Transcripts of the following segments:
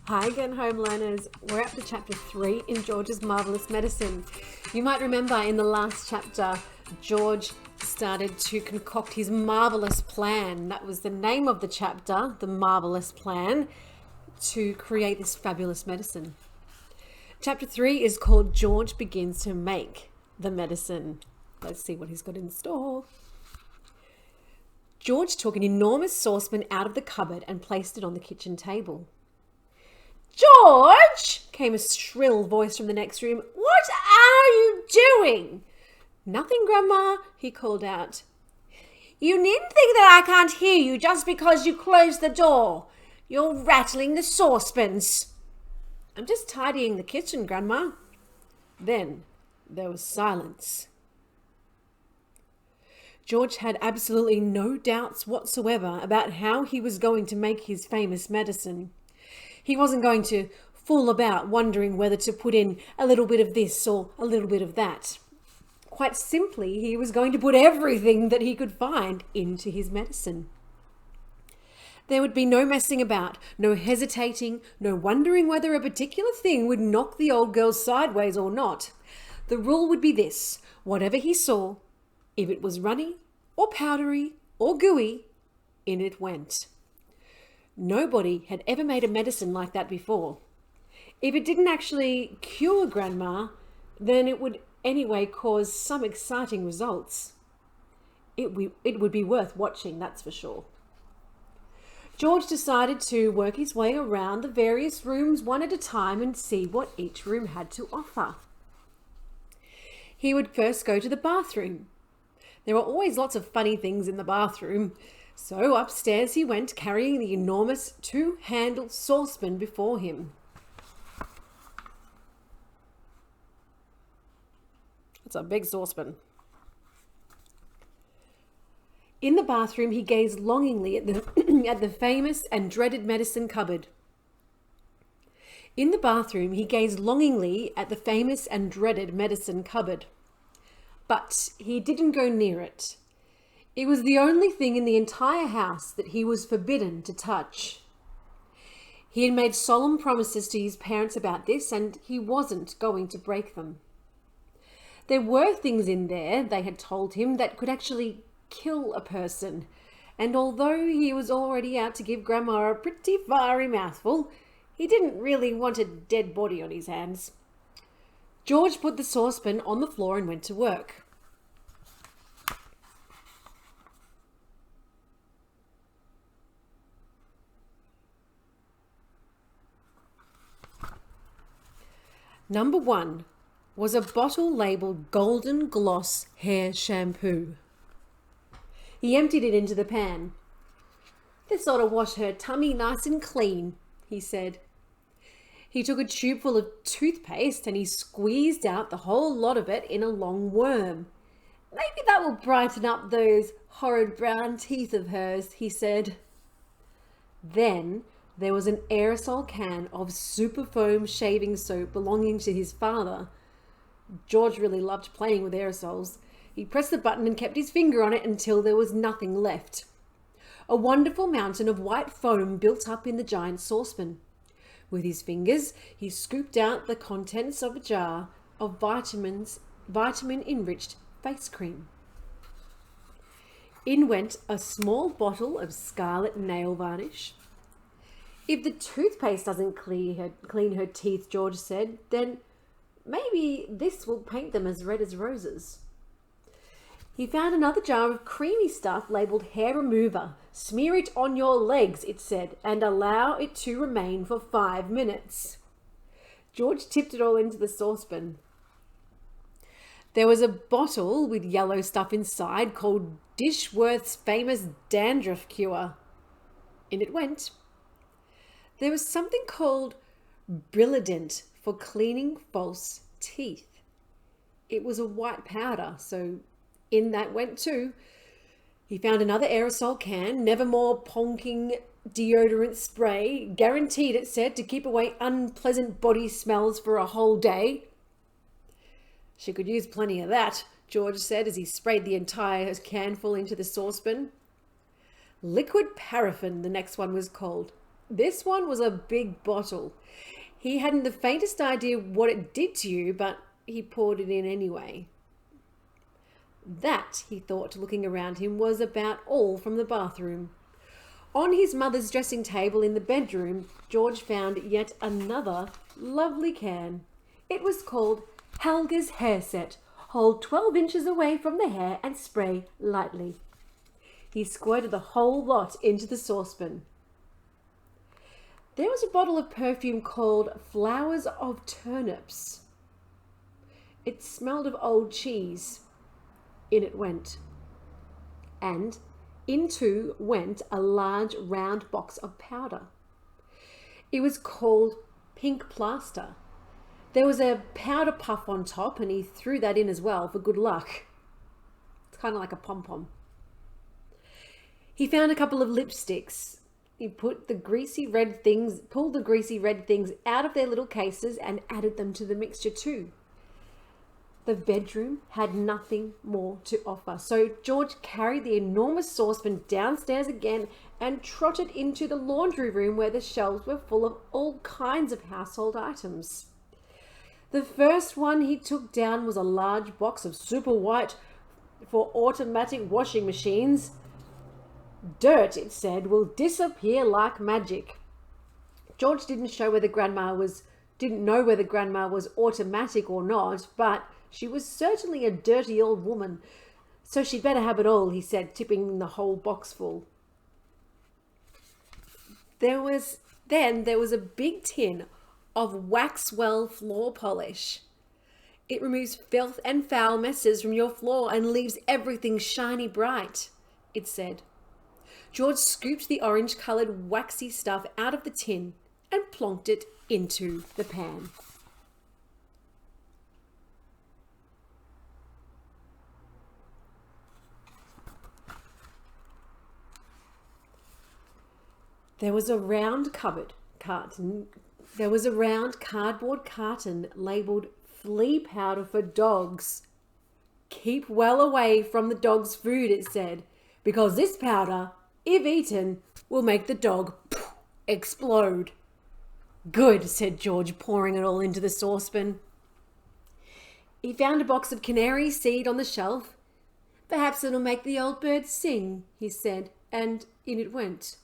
Hi again, home learners. We're up to chapter 3 in George's Marvellous Medicine. You might remember in the last chapter, George started to concoct his marvellous plan. That was the name of the chapter, the marvellous plan, to create this fabulous medicine. Chapter 3 is called George Begins to Make the Medicine. Let's see what he's got in store. George took an enormous saucepan out of the cupboard and placed it on the kitchen table. "George!" came a shrill voice from the next room. "What are you doing?" "Nothing, Grandma," he called out. "You needn't think that I can't hear you just because you closed the door. You're rattling the saucepans." "I'm just tidying the kitchen, Grandma." Then there was silence. George had absolutely no doubts whatsoever about how he was going to make his famous medicine. He wasn't going to fool about wondering whether to put in a little bit of this or a little bit of that. Quite simply, he was going to put everything that he could find into his medicine. There would be no messing about, no hesitating, no wondering whether a particular thing would knock the old girl sideways or not. The rule would be this: whatever he saw, if it was runny or powdery or gooey, in it went. Nobody had ever made a medicine like that before. If it didn't actually cure Grandma, then it would anyway cause some exciting results. It would be worth watching, that's for sure. George decided to work his way around the various rooms one at a time and see what each room had to offer. He would first go to the bathroom. There were always lots of funny things in the bathroom. So upstairs he went, carrying the enormous two-handled saucepan before him. It's a big saucepan. In the bathroom, he gazed longingly at the famous and dreaded medicine cupboard. In the bathroom, he gazed longingly at the famous and dreaded medicine cupboard. But he didn't go near it. It was the only thing in the entire house that he was forbidden to touch. He had made solemn promises to his parents about this, and he wasn't going to break them. There were things in there, they had told him, that could actually kill a person, and although he was already out to give Grandma a pretty fiery mouthful, he didn't really want a dead body on his hands. George put the saucepan on the floor and went to work. Number 1 was a bottle labelled Golden Gloss Hair Shampoo. He emptied it into the pan. "This ought to wash her tummy nice and clean," he said. He took a tube full of toothpaste and he squeezed out the whole lot of it in a long worm. "Maybe that will brighten up those horrid brown teeth of hers," he said. Then there was an aerosol can of super foam shaving soap belonging to his father. George really loved playing with aerosols. He pressed the button and kept his finger on it until there was nothing left. A wonderful mountain of white foam built up in the giant saucepan. With his fingers, he scooped out the contents of a jar of vitamin-enriched face cream. In went a small bottle of scarlet nail varnish. "If the toothpaste doesn't clean her teeth," George said, "then maybe this will paint them as red as roses." He found another jar of creamy stuff labelled hair remover. "Smear it on your legs," it said, "and allow it to remain for 5 minutes." George tipped it all into the saucepan. There was a bottle with yellow stuff inside called Dishworth's famous dandruff cure. In it went. There was something called Brilliant for cleaning false teeth. It was a white powder, so in that went too. He found another aerosol can, Nevermore Ponking deodorant spray, guaranteed, it said, to keep away unpleasant body smells for a whole day. "She could use plenty of that," George said as he sprayed the entire can full into the saucepan. Liquid paraffin, the next one was called. This one was a big bottle. He hadn't the faintest idea what it did to you, but he poured it in anyway. That, he thought, looking around him, was about all from the bathroom. On his mother's dressing table in the bedroom, George found yet another lovely can. It was called Helga's Hair Set. Hold 12 inches away from the hair and spray lightly. He squirted the whole lot into the saucepan. There was a bottle of perfume called Flowers of Turnips. It smelled of old cheese. In it went. And into went a large round box of powder. It was called Pink Plaster. There was a powder puff on top, and he threw that in as well for good luck. It's kind of like a pom-pom. He found a couple of lipsticks. He pulled the greasy red things out of their little cases and added them to the mixture too. The bedroom had nothing more to offer, so George carried the enormous saucepan downstairs again and trotted into the laundry room where the shelves were full of all kinds of household items. The first one he took down was a large box of super white for automatic washing machines. Dirt, it said, will disappear like magic. George didn't know whether Grandma was automatic or not, but she was certainly a dirty old woman, so she'd better have it all, he said, tipping the whole box full. There was a big tin of Waxwell floor polish. It removes filth and foul messes from your floor and leaves everything shiny bright, it said. George scooped the orange-coloured waxy stuff out of the tin and plonked it into the pan. There was a round cardboard carton labelled flea powder for dogs. Keep well away from the dog's food, it said, because this powder, if eaten, will make the dog explode. Good, said George, pouring it all into the saucepan. He found a box of canary seed on the shelf. Perhaps it'll make the old bird sing, he said, and in it went.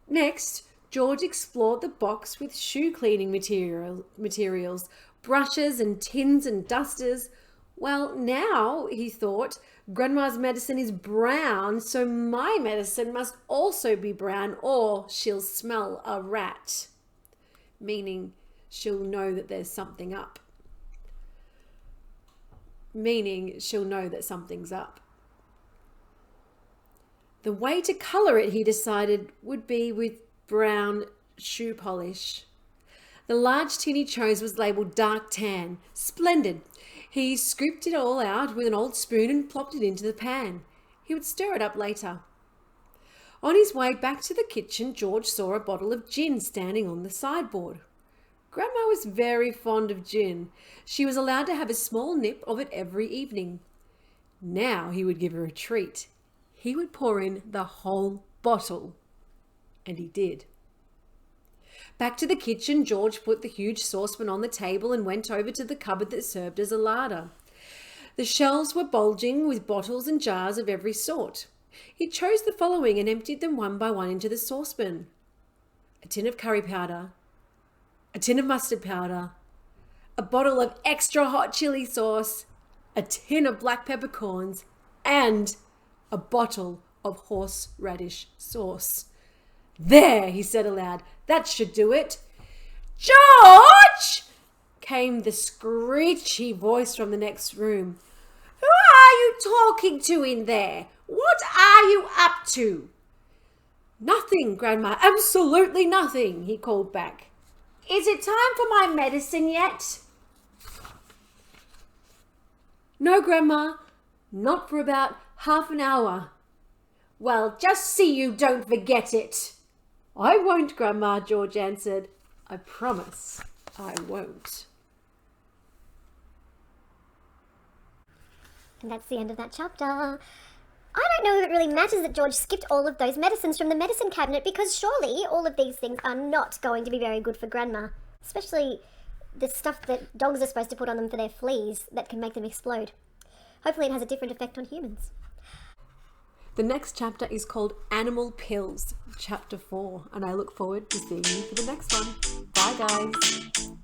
Next, George explored the box with shoe cleaning materials, brushes and tins and dusters. Well, now, he thought, Grandma's medicine is brown, so my medicine must also be brown, or she'll smell a rat. Meaning she'll know that there's something up. Meaning she'll know that something's up. The way to colour it, he decided, would be with brown shoe polish. The large tin he chose was labelled dark tan. Splendid. He scooped it all out with an old spoon and plopped it into the pan. He would stir it up later. On his way back to the kitchen, George saw a bottle of gin standing on the sideboard. Grandma was very fond of gin. She was allowed to have a small nip of it every evening. Now he would give her a treat. He would pour in the whole bottle. And he did. Back to the kitchen, George put the huge saucepan on the table and went over to the cupboard that served as a larder. The shelves were bulging with bottles and jars of every sort. He chose the following and emptied them one by one into the saucepan. A tin of curry powder, a tin of mustard powder, a bottle of extra hot chili sauce, a tin of black peppercorns, and a bottle of horseradish sauce. There, he said aloud, that should do it. George! Came the screechy voice from the next room. Who are you talking to in there? What are you up to? Nothing, Grandma, absolutely nothing, he called back. Is it time for my medicine yet? No, Grandma, not for about half an hour. Well, just see you don't forget it. I won't, Grandma, George answered. I promise I won't. And that's the end of that chapter. I don't know if it really matters that George skipped all of those medicines from the medicine cabinet, because surely all of these things are not going to be very good for Grandma. Especially the stuff that dogs are supposed to put on them for their fleas that can make them explode. Hopefully it has a different effect on humans. The next chapter is called Animal Pills, Chapter 4, and I look forward to seeing you for the next one. Bye, guys.